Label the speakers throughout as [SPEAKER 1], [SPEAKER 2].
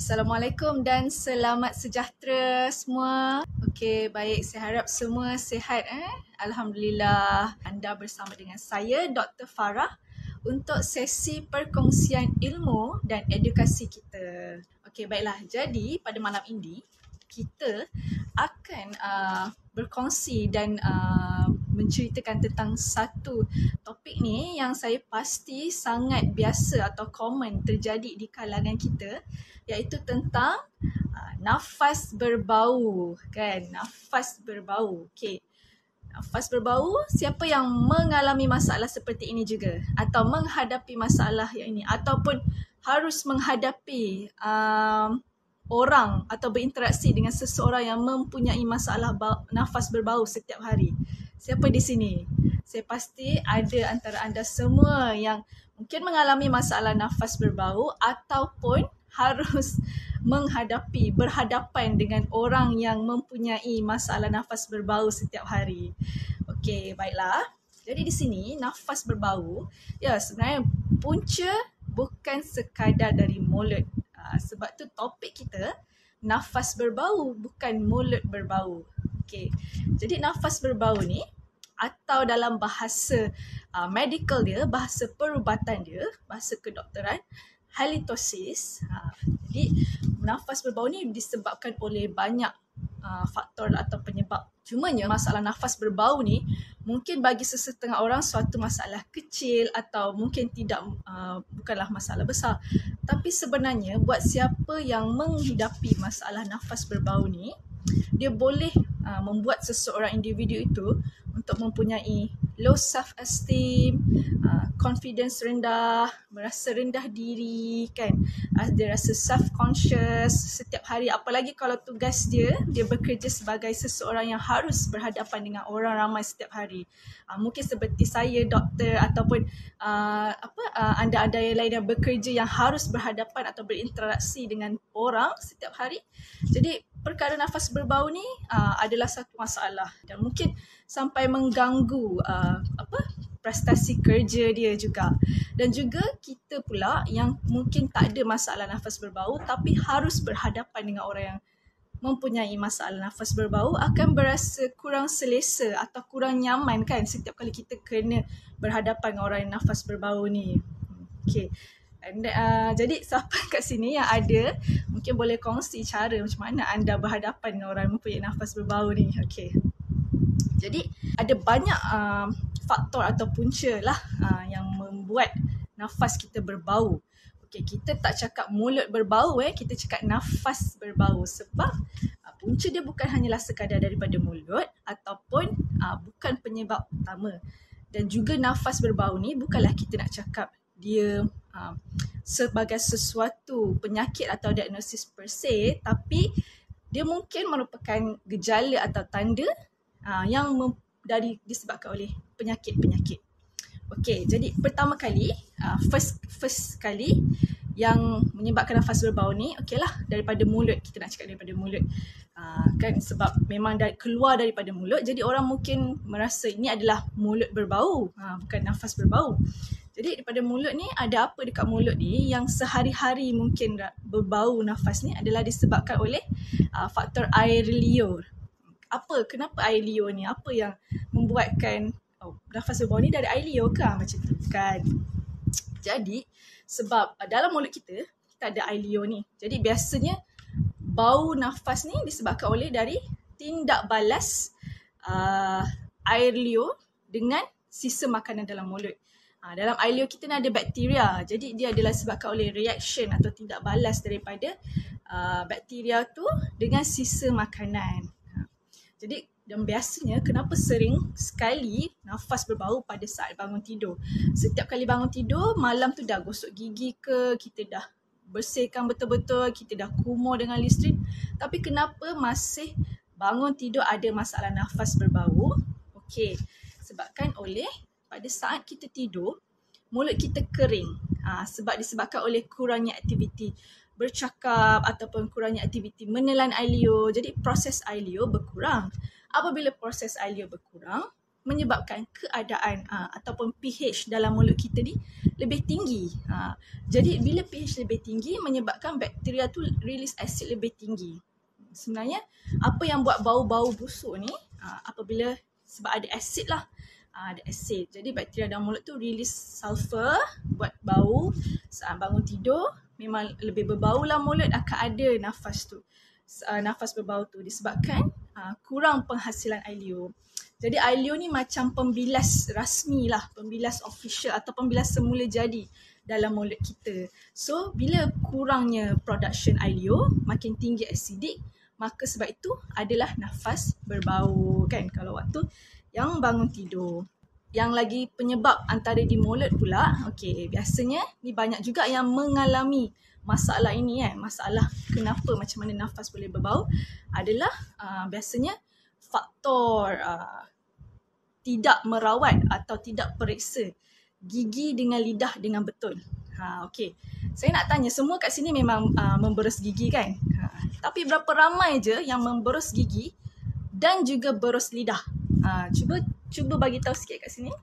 [SPEAKER 1] Assalamualaikum dan selamat sejahtera semua. Okey, baik. Saya harap semua sihat. Alhamdulillah. Anda bersama dengan saya, Dr. Farah, untuk sesi perkongsian ilmu dan edukasi kita. Okey, baiklah. Jadi, pada malam ini, kita akan berkongsi dan menceritakan tentang satu topik ni yang saya pasti sangat biasa atau common terjadi di kalangan kita, iaitu tentang nafas berbau, kan? Nafas berbau. Okey. Nafas berbau, siapa yang mengalami masalah seperti ini juga atau menghadapi masalah yang ini ataupun harus menghadapi orang atau berinteraksi dengan seseorang yang mempunyai masalah nafas berbau setiap hari. Siapa di sini? Saya pasti ada antara anda semua yang mungkin mengalami masalah nafas berbau ataupun harus berhadapan dengan orang yang mempunyai masalah nafas berbau setiap hari. Okey, baiklah. Jadi di sini nafas berbau, ya sebenarnya punca bukan sekadar dari mulut. Sebab tu topik kita nafas berbau bukan mulut berbau. Okey. Jadi nafas berbau ni atau dalam bahasa medical dia, bahasa perubatan dia, bahasa kedokteran, halitosis. Jadi nafas berbau ni disebabkan oleh banyak faktor atau penyebab. Cumanya masalah nafas berbau ni mungkin bagi sesetengah orang suatu masalah kecil atau mungkin tidak bukanlah masalah besar. Tapi sebenarnya buat siapa yang menghidapi masalah nafas berbau ni, dia boleh membuat seseorang individu itu untuk mempunyai low self-esteem, confidence rendah, merasa rendah diri, kan? Dia rasa self-conscious setiap hari. Apalagi kalau tugas dia bekerja sebagai seseorang yang harus berhadapan dengan orang ramai setiap hari. Mungkin seperti saya, doktor, ataupun anda-anda yang lain yang bekerja yang harus berhadapan atau berinteraksi dengan orang setiap hari. Jadi perkara nafas berbau ni adalah satu masalah dan mungkin sampai mengganggu prestasi kerja dia juga. Dan juga kita pula yang mungkin tak ada masalah nafas berbau tapi harus berhadapan dengan orang yang mempunyai masalah nafas berbau akan berasa kurang selesa atau kurang nyaman, kan, setiap kali kita kena berhadapan dengan orang yang nafas berbau ni. Okay. Jadi siapa kat sini yang ada mungkin boleh kongsi cara macam mana anda berhadapan dengan orang yang mempunyai nafas berbau ni. Okay. Jadi ada banyak faktor atau punca lah yang membuat nafas kita berbau. Okay, kita tak cakap mulut berbau, kita cakap nafas berbau sebab punca dia bukan hanyalah sekadar daripada mulut ataupun bukan penyebab utama. Dan juga nafas berbau ni bukanlah kita nak cakap dia sebagai sesuatu penyakit atau diagnosis per se, tapi dia mungkin merupakan gejala atau tanda yang disebabkan oleh penyakit-penyakit. Okey, jadi pertama kali, first kali yang menyebabkan nafas berbau ni, okeylah daripada mulut, kita nak cakap daripada mulut. Kan sebab memang keluar daripada mulut, jadi orang mungkin merasa ini adalah mulut berbau, bukan nafas berbau. Jadi daripada mulut ni, ada apa dekat mulut ni yang sehari-hari mungkin berbau nafas ni adalah disebabkan oleh faktor air liur. Kenapa air liur ni? Apa yang membuatkan nafas berbau ni dari air liur ke? Macam tu kan. Jadi sebab dalam mulut kita ada air liur ni. Jadi biasanya bau nafas ni disebabkan oleh dari tindak balas air liur dengan sisa makanan dalam mulut. Dalam air liur kita ni ada bakteria. Jadi dia adalah disebabkan oleh reaction atau tindak balas daripada bakteria tu dengan sisa makanan. Jadi dan biasanya kenapa sering sekali nafas berbau pada saat bangun tidur. Setiap kali bangun tidur, malam tu dah gosok gigi ke, kita dah bersihkan betul-betul, kita dah kumur dengan Listerine. Tapi kenapa masih bangun tidur ada masalah nafas berbau? Okey, sebabkan oleh pada saat kita tidur, mulut kita kering. Disebabkan oleh kurangnya aktiviti bercakap ataupun kurangnya aktiviti menelan air liur. Jadi proses air liur berkurang. Apabila proses air liur berkurang, menyebabkan keadaan ataupun pH dalam mulut kita ni lebih tinggi. Jadi bila pH lebih tinggi menyebabkan bakteria tu release asid lebih tinggi. Sebenarnya apa yang buat bau-bau busuk ni apabila sebab ada asid lah. Ada asid. Jadi bakteria dalam mulut tu release sulfur buat bau. Saat bangun tidur memang lebih berbau lah mulut, akan ada nafas tu. Nafas berbau tu disebabkan kurang penghasilan ailio. Jadi ailio ni macam pembilas rasmi lah, pembilas official atau pembilas semula jadi dalam mulut kita. So bila kurangnya production ailio, makin tinggi asidik, maka sebab itu adalah nafas berbau kan kalau waktu yang bangun tidur. Yang lagi penyebab antara di mulut pula, biasanya ni banyak juga yang mengalami masalah ini masalah kenapa macam mana nafas boleh berbau adalah biasanya faktor tidak merawat atau tidak periksa gigi dengan lidah dengan betul. Saya nak tanya, semua kat sini memang memberus gigi kan? Tapi berapa ramai je yang memberus gigi dan juga berus lidah? Cuba bagi tahu sikit kat sini.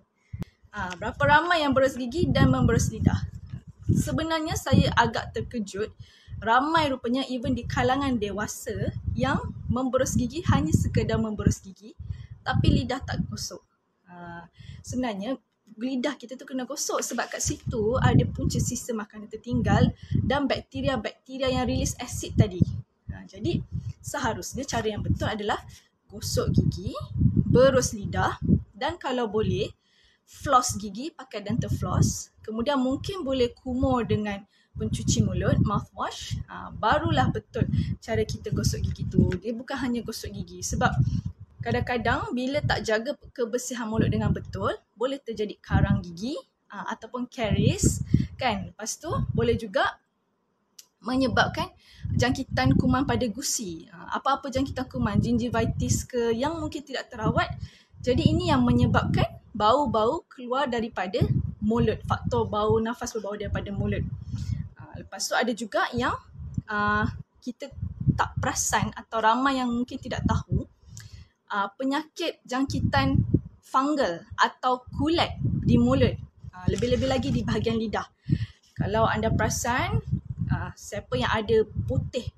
[SPEAKER 1] Berapa ramai yang berus gigi dan memberus lidah? Sebenarnya saya agak terkejut, ramai rupanya even di kalangan dewasa yang memberus gigi hanya sekadar memberus gigi tapi lidah tak gosok. Sebenarnya lidah kita tu kena gosok sebab kat situ ada punca sisa makanan tertinggal dan bakteria-bakteria yang release asid tadi. Jadi seharusnya cara yang betul adalah gosok gigi, berus lidah dan kalau boleh floss gigi pakai dental floss. Kemudian mungkin boleh kumur dengan pencuci mulut, mouthwash. Barulah betul cara kita gosok gigi tu. Dia bukan hanya gosok gigi sebab kadang-kadang bila tak jaga kebersihan mulut dengan betul, boleh terjadi karang gigi ataupun caries kan. Lepas tu boleh juga menyebabkan jangkitan kuman pada gusi. Apa-apa jangkitan kuman, gingivitis ke yang mungkin tidak terawat. Jadi ini yang menyebabkan bau-bau keluar daripada mulut, faktor bau nafas berbau daripada mulut. Lepas tu ada juga yang kita tak perasan atau ramai yang mungkin tidak tahu, penyakit jangkitan fungal atau kulat di mulut, lebih-lebih lagi di bahagian lidah. Kalau anda perasan, siapa yang ada putih,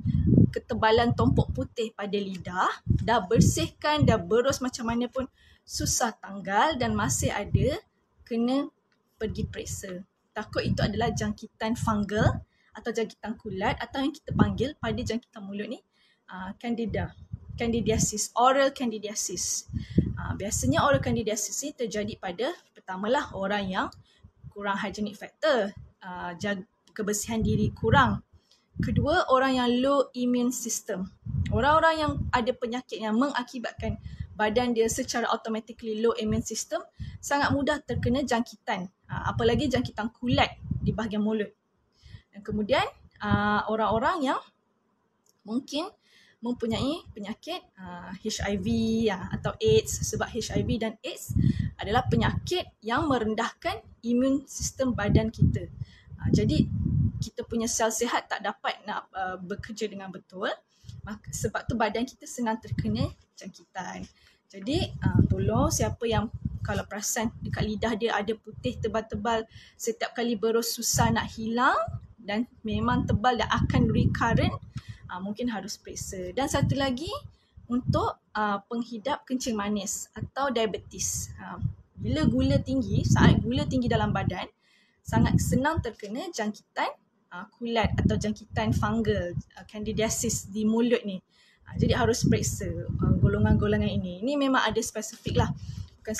[SPEAKER 1] ketebalan tompok putih pada lidah, dah bersihkan, dah berus macam mana pun susah tanggal dan masih ada, kena pergi periksa. Takut itu adalah jangkitan fungal atau jangkitan kulat atau yang kita panggil pada jangkitan mulut ni candidiasis, oral candidiasis. Biasanya oral candidiasis ni terjadi pada pertamalah orang yang kurang hygienic factor, kebersihan diri kurang. Kedua, orang yang low immune system. Orang-orang yang ada penyakit yang mengakibatkan badan dia secara automatically low immune system sangat mudah terkena jangkitan, apalagi jangkitan kulat di bahagian mulut. Dan kemudian orang-orang yang mungkin mempunyai penyakit HIV atau AIDS, sebab HIV dan AIDS adalah penyakit yang merendahkan immune sistem badan kita. Jadi kita punya sel sihat tak dapat nak bekerja dengan betul, sebab tu badan kita senang terkena jangkitan. Jadi tolong siapa yang kalau perasan dekat lidah dia ada putih tebal-tebal, setiap kali berus susah nak hilang dan memang tebal dan akan recurrent, mungkin harus periksa. Dan satu lagi untuk penghidap kencing manis atau diabetes. Bila gula tinggi, saat gula tinggi dalam badan, sangat senang terkena jangkitan kulat atau jangkitan fungal, candidiasis di mulut ni. Jadi harus periksa golongan-golongan ini. Ini memang ada spesifik lah. Bukan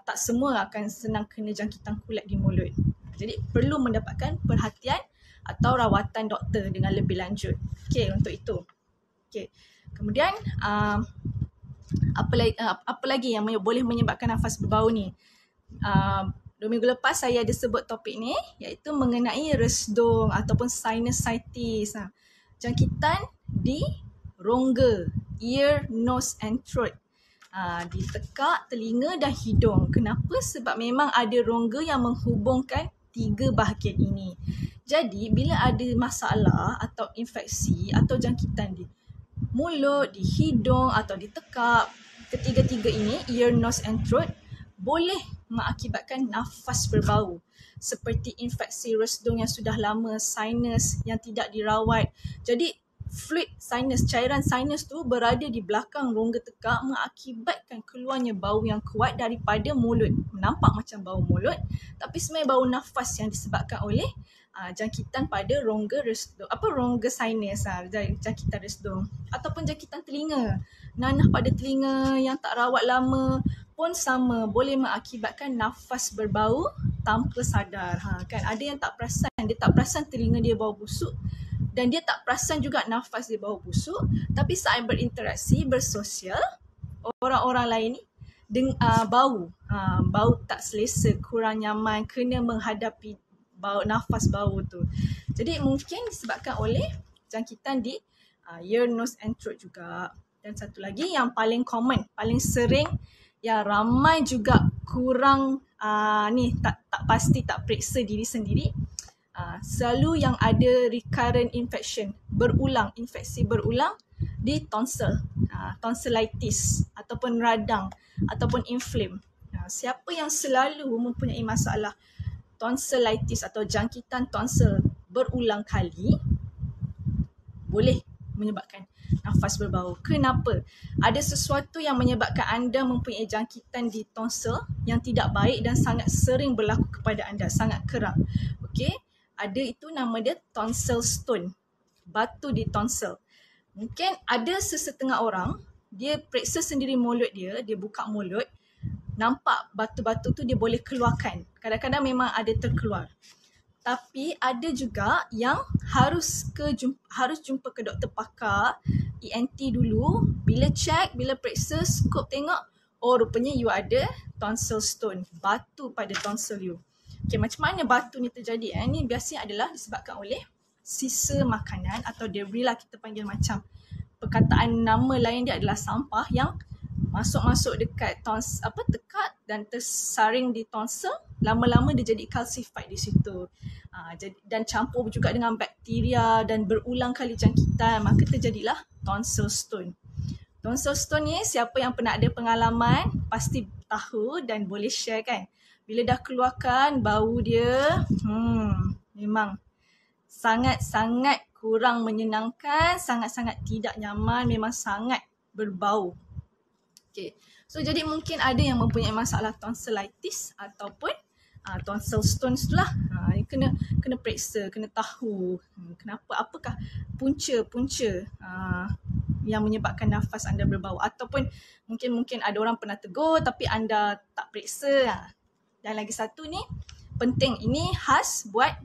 [SPEAKER 1] tak semua akan senang kena jangkitan kulat di mulut. Jadi perlu mendapatkan perhatian atau rawatan doktor dengan lebih lanjut. Untuk itu. Kemudian apa lagi yang boleh menyebabkan nafas berbau ni? 2 minggu lepas saya ada sebut topik ni, iaitu mengenai resdung ataupun sinusitis. Jangkitan di rongga, ear, nose and throat. Di tekak, telinga dan hidung. Kenapa? Sebab memang ada rongga yang menghubungkan 3 bahagian ini. Jadi bila ada masalah atau infeksi atau jangkitan di mulut, di hidung atau di tekak, ketiga-tiga ini, ear, nose and throat, boleh mengakibatkan nafas berbau seperti infeksi resdung yang sudah lama, sinus yang tidak dirawat. Jadi fluid sinus, cairan sinus tu berada di belakang rongga tekak mengakibatkan keluarnya bau yang kuat daripada mulut. Nampak macam bau mulut tapi sebenarnya bau nafas yang disebabkan oleh jangkitan pada rongga resdung, rongga sinus, jangkitan resdung ataupun jangkitan telinga. Nanah pada telinga yang tak rawat lama pun sama, boleh mengakibatkan nafas berbau tanpa sadar. Kan ada yang tak perasan, dia tak perasan telinga dia bau busuk dan dia tak perasan juga nafas dia bau busuk, tapi saat berinteraksi, bersosial, orang-orang lain ni bau tak selesa, kurang nyaman, kena menghadapi nafas bau tu. Jadi mungkin disebabkan oleh jangkitan di ear, nose and throat juga. Dan satu lagi yang paling common, paling sering, yang ramai juga kurang tak pasti, tak periksa diri sendiri, selalu yang ada recurrent infection, infeksi berulang di tonsil, tonsillitis ataupun radang ataupun inflame. Siapa yang selalu mempunyai masalah tonsillitis atau jangkitan tonsil berulang kali boleh menyebabkan nafas berbau. Kenapa? Ada sesuatu yang menyebabkan anda mempunyai jangkitan di tonsil yang tidak baik dan sangat sering berlaku kepada anda, sangat kerap. Okey, ada itu nama dia tonsil stone, batu di tonsil. Mungkin ada sesetengah orang, dia periksa sendiri mulut dia buka mulut, nampak batu-batu tu dia boleh keluarkan. Kadang-kadang memang ada terkeluar. Tapi ada juga yang harus jumpa ke doktor pakar, ENT dulu. Bila check, bila periksa, skop tengok, oh rupanya you ada tonsil stone, batu pada tonsil you. Okay, macam mana batu ni terjadi? Ini biasanya adalah disebabkan oleh sisa makanan atau debris lah, kita panggil, macam perkataan nama lain dia adalah sampah yang masuk dekat tekak dan tersaring di tonsil. Lama-lama dia jadi calcified di situ. Dan campur juga dengan bakteria dan berulang kali jangkitan, maka terjadilah tonsil stone. Tonsil stone ni siapa yang pernah ada pengalaman pasti tahu dan boleh share kan. Bila dah keluarkan bau dia, memang sangat-sangat kurang menyenangkan, sangat-sangat tidak nyaman, memang sangat berbau. Okay. So jadi mungkin ada yang mempunyai masalah tonsillitis ataupun tonsil stones tu lah. Kena periksa, kena tahu kenapa, apakah punca yang menyebabkan nafas anda berbau, ataupun mungkin ada orang pernah tegur tapi anda tak periksa. Dan lagi satu ni penting, ini khas buat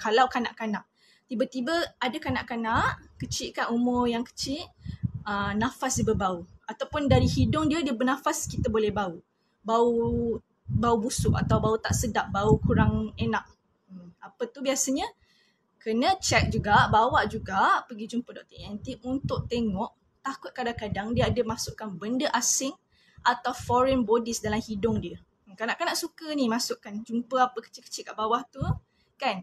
[SPEAKER 1] kalau kanak-kanak. Tiba-tiba ada kanak-kanak kecil kan, umur yang kecil, nafas dia berbau, ataupun dari hidung dia bernafas kita boleh bau busuk atau bau tak sedap, bau kurang enak. Apa tu biasanya? Kena check juga, bawa juga pergi jumpa doktor ENT untuk tengok. Takut kadang-kadang dia ada masukkan benda asing atau foreign bodies dalam hidung dia. Kanak-kanak suka ni masukkan, jumpa apa kecil-kecil kat bawah tu kan,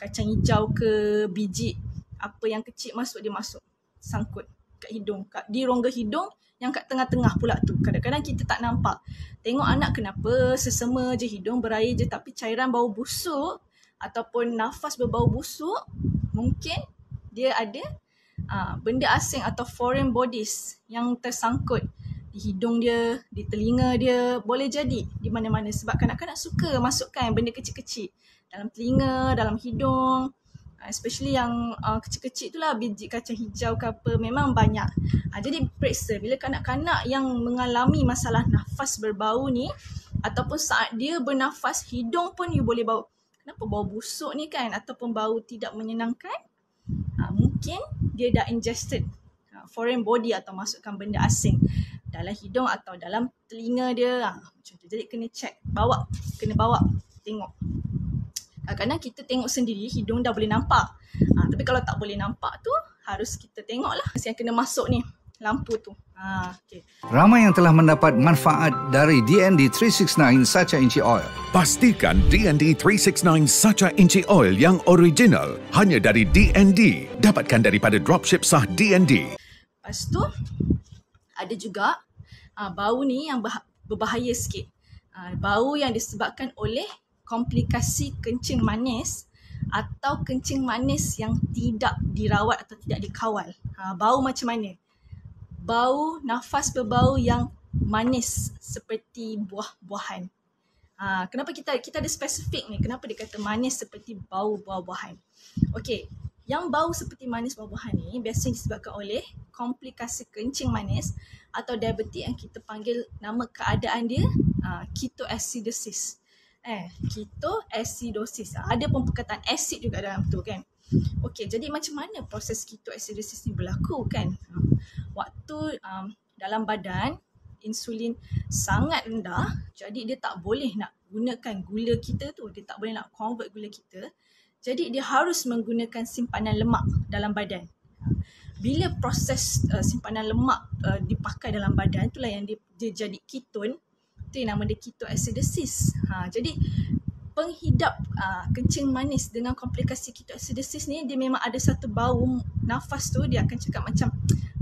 [SPEAKER 1] kacang hijau ke biji apa yang kecil masuk, dia masuk sangkut kat hidung, di rongga hidung yang kat tengah-tengah pula tu. Kadang-kadang kita tak nampak. Tengok anak kenapa sesama je hidung berair je, tapi cairan bau busuk ataupun nafas berbau busuk, mungkin dia ada benda asing atau foreign bodies yang tersangkut di hidung dia, di telinga dia, boleh jadi di mana-mana. Sebab kanak-kanak suka masukkan benda kecil-kecil dalam telinga, dalam hidung. Especially yang kecil-kecil tu lah, biji kacang hijau ke apa, memang banyak. Jadi periksa bila kanak-kanak yang mengalami masalah nafas berbau ni, ataupun saat dia bernafas, hidung pun you boleh bau. Kenapa bau busuk ni kan, ataupun bau tidak menyenangkan? Mungkin dia dah ingested foreign body atau masukkan benda asing dalam hidung atau dalam telinga dia. Macam tu. Jadi kena check, kena bawa tengok. Kadang-kadang kita tengok sendiri, hidung dah boleh nampak. Tapi kalau tak boleh nampak tu, harus kita tengok lah. Yang kena masuk ni, lampu tu. Okay.
[SPEAKER 2] Ramai yang telah mendapat manfaat dari DND 369 Sacha Inci Oil.
[SPEAKER 3] Pastikan DND 369 Sacha Inci Oil yang original hanya dari DND. Dapatkan daripada dropship sah DND.
[SPEAKER 1] Lepas tu, ada juga bau ni yang berbahaya sikit. Bau yang disebabkan oleh komplikasi kencing manis atau kencing manis yang tidak dirawat atau tidak dikawal. Bau macam mana? Bau nafas berbau yang manis seperti buah-buahan. Kenapa kita ada spesifik ni? Kenapa dia kata manis seperti bau buah-buahan? Okey, yang bau seperti manis buah-buahan ni biasanya disebabkan oleh komplikasi kencing manis atau diabetes yang kita panggil nama keadaan dia ketoacidosis. Ketoacidosis. Ada pun perkataan asid juga dalam tu kan. Okey, jadi macam mana proses ketoacidosis ni berlaku kan? Waktu dalam badan insulin sangat rendah, jadi dia tak boleh nak gunakan gula kita tu, dia tak boleh nak convert gula kita. Jadi dia harus menggunakan simpanan lemak dalam badan. Bila proses simpanan lemak dipakai dalam badan, itulah yang dia jadi keton. Itu yang nama dia ketoacidosis. Jadi penghidap kencing manis dengan komplikasi ketoacidosis ni, dia memang ada satu bau nafas tu, dia akan cakap macam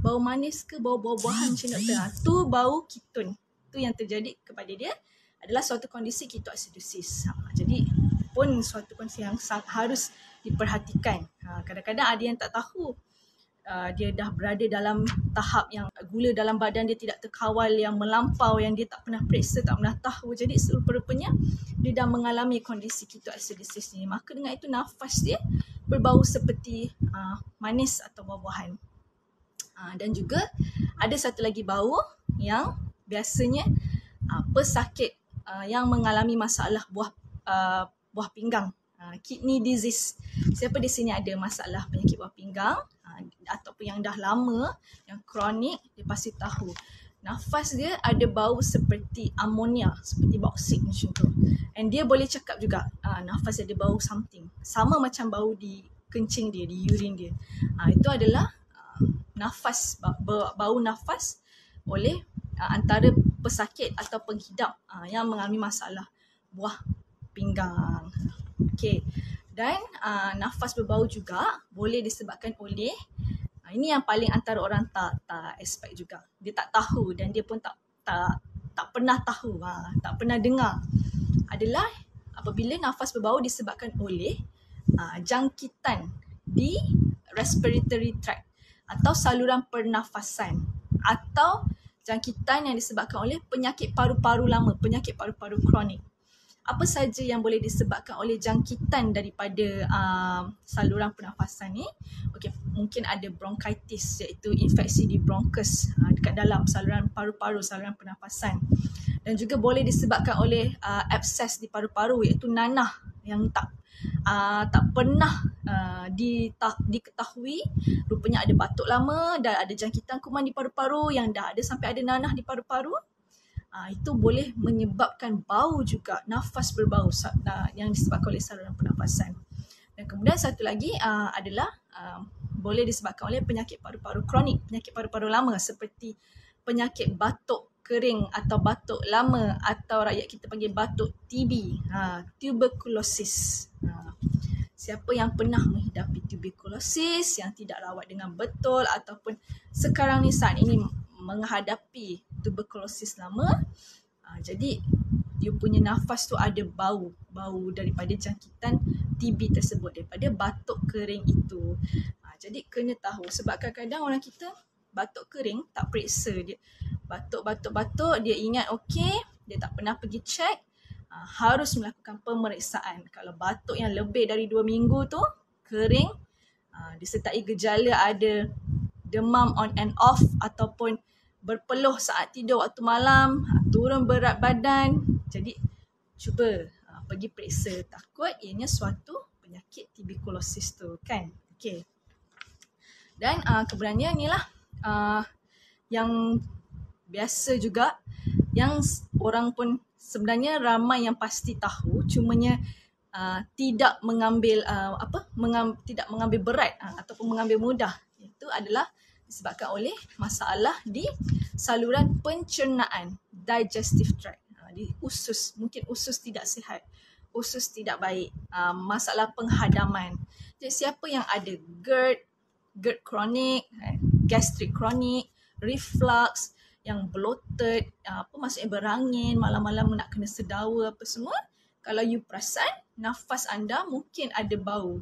[SPEAKER 1] bau manis ke bau buah-buahan macam doktor. Tu bau keton. Tu yang terjadi kepada dia adalah suatu kondisi ketoacidosis. Jadi pun suatu kondisi yang harus diperhatikan. Kadang-kadang ada yang tak tahu. Dia dah berada dalam tahap yang gula dalam badan dia tidak terkawal, yang melampau, yang dia tak pernah periksa, tak pernah tahu. Jadi rupa-rupanya dia dah mengalami kondisi ketoacidosis ni. Maka dengan itu nafas dia berbau seperti manis atau buah-buahan. Dan juga ada satu lagi bau yang biasanya pesakit yang mengalami masalah buah pinggang, kidney disease. Siapa di sini ada masalah penyakit buah pinggang ataupun yang dah lama, yang kronik, dia pasti tahu nafas dia ada bau seperti amonia, seperti bauksit macam tu. And dia boleh cakap juga nafas dia ada bau something, sama macam bau di kencing dia, di urine dia. Itu adalah nafas, bau nafas oleh antara pesakit atau penghidap yang mengalami masalah buah pinggang. Okey. Dan nafas berbau juga boleh disebabkan oleh, ini yang paling antara orang tak expect juga. Dia tak tahu dan dia pun tak pernah tahu, tak pernah dengar. Adalah apabila nafas berbau disebabkan oleh jangkitan di respiratory tract atau saluran pernafasan, atau jangkitan yang disebabkan oleh penyakit paru-paru lama, penyakit paru-paru kronik. Apa saja yang boleh disebabkan oleh jangkitan daripada saluran pernafasan ni? Okey, mungkin ada bronkitis, iaitu infeksi di bronchus dekat dalam saluran paru-paru, saluran pernafasan. Dan juga boleh disebabkan oleh abses di paru-paru, iaitu nanah yang tak pernah diketahui. Rupanya ada batuk lama dan ada jangkitan kuman di paru-paru yang dah ada sampai ada nanah di paru-paru. Itu boleh menyebabkan bau juga, nafas berbau yang disebabkan oleh saluran pernafasan. Dan kemudian satu lagi adalah boleh disebabkan oleh penyakit paru-paru kronik, penyakit paru-paru lama seperti penyakit batuk kering atau batuk lama, atau rakyat kita panggil batuk TB, tuberculosis. Siapa yang pernah menghidapi tuberculosis yang tidak rawat dengan betul ataupun sekarang ni saat ini menghadapi tuberculosis lama, jadi dia punya nafas tu ada bau daripada jangkitan TB tersebut, daripada batuk kering itu. Jadi kena tahu, sebab kadang-kadang orang kita batuk kering tak periksa, dia batuk, dia ingat okey, dia tak pernah pergi check. Harus melakukan pemeriksaan. Kalau batuk yang lebih dari 2 minggu tu kering, disertai gejala ada demam on and off ataupun berpeluh saat tidur waktu malam, turun berat badan, jadi cuba pergi periksa, takut ianya suatu penyakit tuberculosis tu kan. Okey. Dan kebenarannya inilah yang biasa juga, yang orang pun sebenarnya ramai yang pasti tahu, cumanya tidak mengambil tidak mengambil berat ataupun mengambil mudah. Itu adalah disebabkan oleh masalah di saluran pencernaan, digestive tract, di usus, mungkin usus tidak sihat, usus tidak baik, masalah penghadaman. Jadi siapa yang ada GERD kronik, gastric kronik, reflux, yang bloated, maksudnya berangin, malam-malam nak kena sedawa apa semua, kalau you perasan nafas anda mungkin ada bau.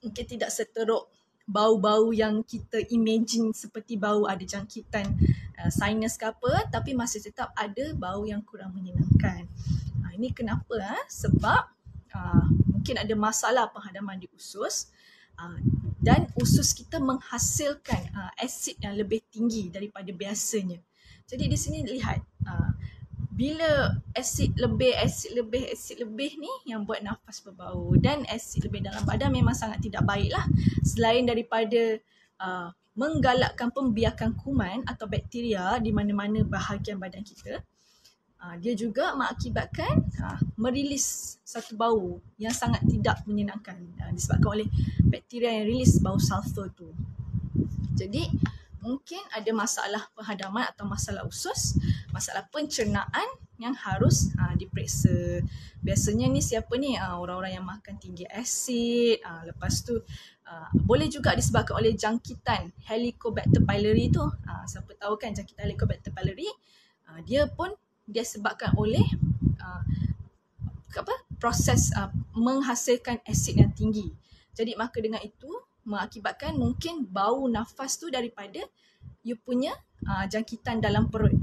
[SPEAKER 1] Mungkin tidak seteruk bau-bau yang kita imagine seperti bau ada jangkitan sinus ke apa, tapi masih tetap ada bau yang kurang menyenangkan. Ini kenapa? Sebab mungkin ada masalah penghadaman di usus dan usus kita menghasilkan asid yang lebih tinggi daripada biasanya. Jadi di sini lihat bila asid lebih ni yang buat nafas berbau, dan asid lebih dalam badan memang sangat tidak baik lah. Selain daripada menggalakkan pembiakan kuman atau bakteria di mana-mana bahagian badan kita, dia juga mengakibatkan merilis satu bau yang sangat tidak menyenangkan disebabkan oleh bakteria yang rilis bau sulfur tu. Jadi mungkin ada masalah penghadaman atau masalah usus, masalah pencernaan yang harus diperiksa. Biasanya ni siapa ni? Orang-orang yang makan tinggi asid. Lepas tu boleh juga disebabkan oleh jangkitan Helicobacter pylori tu. Siapa tahu kan jangkitan Helicobacter pylori, dia pun dia sebabkan oleh proses menghasilkan asid yang tinggi. Jadi maka dengan itu mengakibatkan mungkin bau nafas tu daripada you punya jangkitan dalam perut.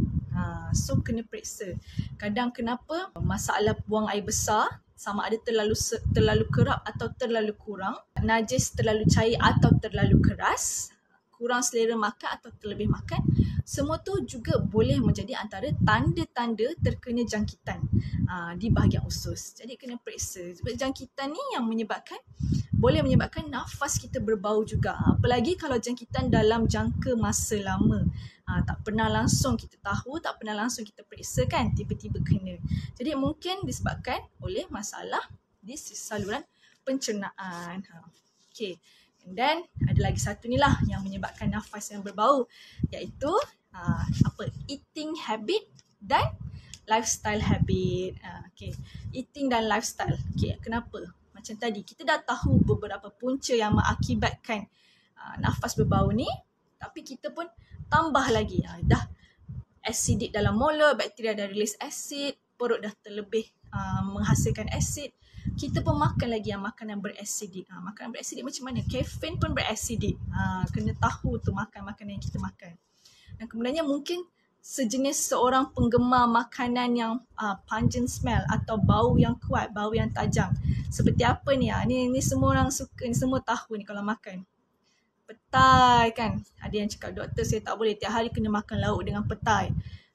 [SPEAKER 1] So kena periksa. Kadang kenapa masalah buang air besar, sama ada terlalu kerap atau terlalu kurang, najis terlalu cair atau terlalu keras, kurang selera makan atau terlebih makan, semua tu juga boleh menjadi antara tanda-tanda terkena jangkitan di bahagian usus. Jadi kena periksa. Sebab jangkitan ni yang boleh menyebabkan nafas kita berbau juga. Apalagi kalau jangkitan dalam jangka masa lama. Tak pernah langsung kita tahu, tak pernah langsung kita periksa kan, tiba-tiba kena. Jadi mungkin disebabkan oleh masalah di saluran pencernaan. Okay. And then ada lagi satu ni lah yang menyebabkan nafas yang berbau, iaitu eating habit dan lifestyle habit. Okay. Eating dan lifestyle. Okay. Kenapa? Macam tadi kita dah tahu beberapa punca yang mengakibatkan nafas berbau ni, tapi kita pun tambah lagi. Dah acidic dalam mulut, bakteria dah release asid, perut dah terlebih menghasilkan asid. Kita pun makan lagi yang makanan berasidik. Makanan berasidik macam mana? Kafein pun berasidik. Kena tahu tu makan makanan yang kita makan. Dan kemudiannya mungkin sejenis seorang penggemar makanan yang pungent smell atau bau yang kuat, bau yang tajam. Seperti apa ni? Ni semua orang suka, ni semua tahu ni kalau makan. Petai kan? Ada yang cakap, doktor saya tak boleh tiap hari kena makan lauk dengan petai.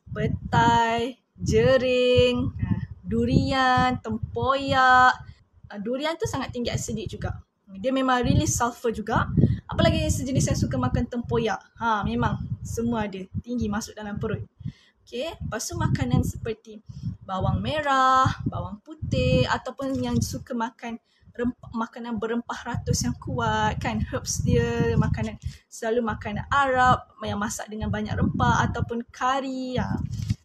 [SPEAKER 1] Petai, jering, durian, tempoyak. Durian tu sangat tinggi asidik juga. Dia memang release sulfur juga. Apalagi sejenis yang suka makan tempoyak. Memang semua ada tinggi masuk dalam perut. Okay. Lepas tu makanan seperti bawang merah, bawang putih, ataupun yang suka makan makanan berempah ratus yang kuat kan, herbs dia, selalu makanan Arab yang masak dengan banyak rempah ataupun kari.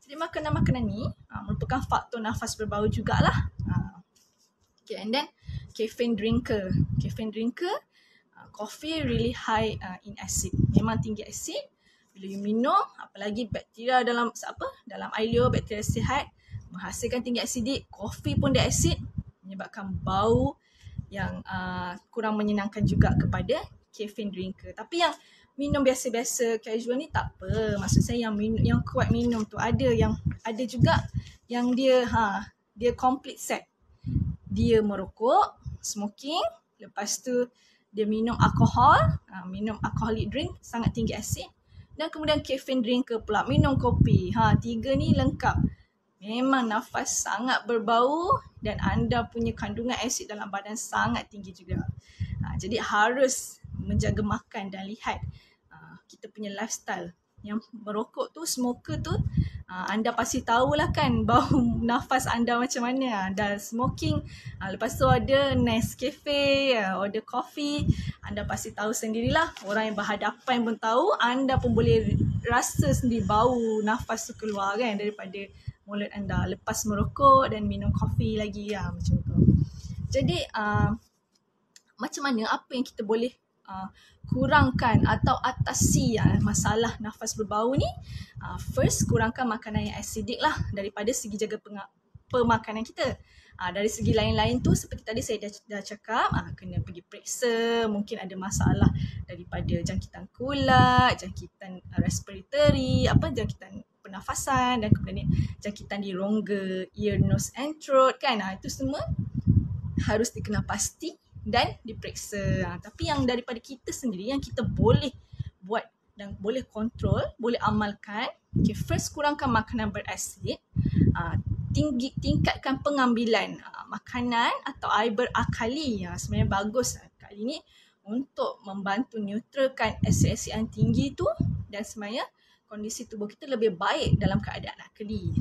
[SPEAKER 1] Jadi makanan-makanan ni merupakan faktor nafas berbau jugalah. Okay, and then caffeine drinker, coffee really high in acid, memang tinggi asid. Bila you minum, apalagi bakteria dalam air liur, bakteria sihat menghasilkan tinggi asidik. Kopi pun dia asid, menyebabkan bau yang kurang menyenangkan juga kepada caffeine drinker. Tapi yang minum biasa-biasa casual ni tak apa. Maksud saya yang kuat minum tu ada juga yang dia complete set. Dia merokok, smoking, lepas tu dia minum alkohol, minum alcoholic drink sangat tinggi asid, dan kemudian caffeine drinker pula minum kopi. Tiga ni lengkap. Memang nafas sangat berbau dan anda punya kandungan asid dalam badan sangat tinggi juga. Jadi harus menjaga makan dan lihat kita punya lifestyle. Yang merokok tu, smoker tu, anda pasti tahulah kan bau nafas anda macam mana. Dah smoking, lepas tu ada Nescafe, order coffee, anda pasti tahu sendirilah. Orang yang berhadapan pun tahu, anda pun boleh rasa sendiri bau nafas tu keluar kan daripada mulut anda lepas merokok dan minum kopi lagi macam tu. Jadi macam mana, apa yang kita boleh kurangkan atau atasi masalah nafas berbau ni, first kurangkan makanan yang acidic lah daripada segi jaga pemakanan kita. Dari segi lain-lain tu seperti tadi saya dah cakap, kena pergi periksa, mungkin ada masalah daripada jangkitan kulat, jangkitan respiratory, jangkitan pernafasan dan kemudian jangkitan di rongga ear, nose and throat kan. Itu semua harus dikenal pasti dan diperiksa. Tapi yang daripada kita sendiri yang kita boleh buat dan boleh kontrol, boleh amalkan, first kurangkan makanan berasid, tingkatkan pengambilan makanan atau air berakali. Sebenarnya bagus kali ni untuk membantu neutralkan asid-asid yang tinggi tu dan sebenarnya kondisi tubuh kita lebih baik dalam keadaan akali.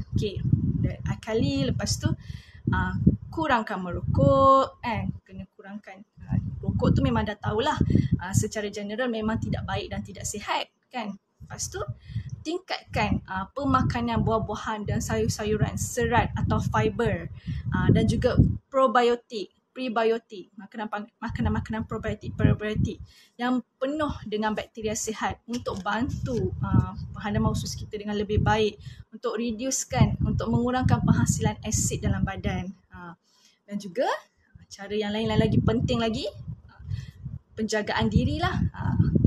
[SPEAKER 1] Dan akali, lepas tu kurangkan merokok, kena kurangkan. Rokok tu memang dah tahulah secara general memang tidak baik dan tidak sihat kan. Lepas tu tingkatkan pemakanan buah-buahan dan sayur-sayuran, serat atau fiber, dan juga prebiotik, makanan-makanan probiotik yang penuh dengan bakteria sihat untuk bantu penghadapan usus kita dengan lebih baik, untuk mengurangkan penghasilan asid dalam badan. Dan juga cara yang lain lagi penting lagi, penjagaan diri lah.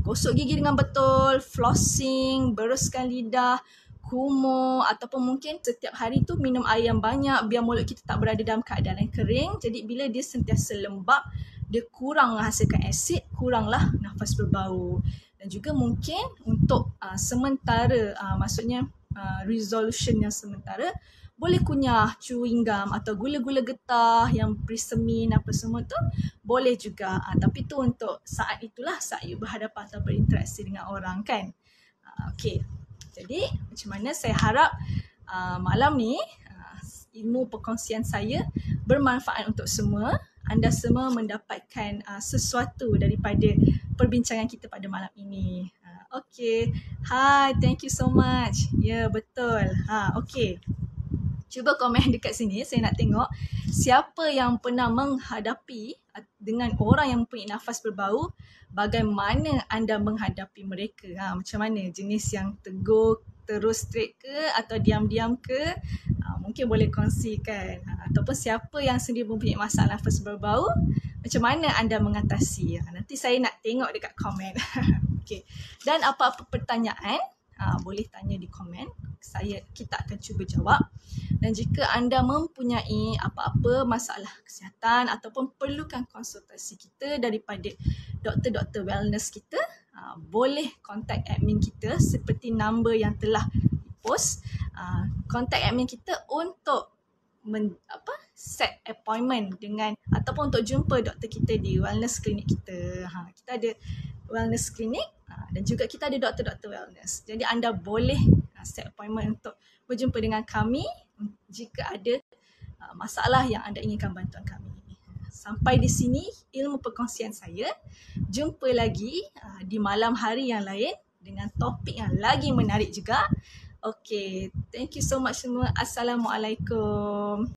[SPEAKER 1] Gosok gigi dengan betul, flossing, beruskan lidah, kumur, ataupun mungkin setiap hari tu minum air yang banyak biar mulut kita tak berada dalam keadaan yang kering. Jadi bila dia sentiasa lembab, dia kurang menghasilkan asid, kuranglah nafas berbau. Dan juga mungkin untuk sementara, maksudnya resolution yang sementara, boleh kunyah chewing gum atau gula-gula getah yang persemin apa semua tu boleh juga. Tapi tu untuk saat itulah, saat you berhadapan atau berinteraksi dengan orang kan. Jadi macam mana saya harap malam ni ilmu perkongsian saya bermanfaat untuk semua. Anda semua mendapatkan sesuatu daripada perbincangan kita pada malam ini. Hi, thank you so much. Ya, betul. Cuba komen dekat sini, saya nak tengok siapa yang pernah menghadapi dengan orang yang mempunyai nafas berbau, bagaimana anda menghadapi mereka. Macam mana, jenis yang tegur terus straight ke atau diam-diam ke? Mungkin boleh kongsikan. Ataupun siapa yang sendiri mempunyai masalah nafas berbau, macam mana anda mengatasi. Nanti saya nak tengok dekat komen. Dan apa-apa pertanyaan, boleh tanya di komen. Kita akan cuba jawab. Dan jika anda mempunyai apa-apa masalah kesihatan ataupun perlukan konsultasi kita daripada doktor-doktor wellness kita, boleh contact admin kita seperti number yang telah dipost. Contact admin kita untuk set appointment dengan ataupun untuk jumpa doktor kita di wellness clinic kita. Kita ada wellness clinic dan juga kita ada doktor-doktor wellness. Jadi anda boleh set appointment untuk berjumpa dengan kami jika ada masalah yang anda inginkan bantuan kami. Sampai di sini ilmu perkongsian saya. Jumpa lagi di malam hari yang lain dengan topik yang lagi menarik juga. Thank you so much semua. Assalamualaikum.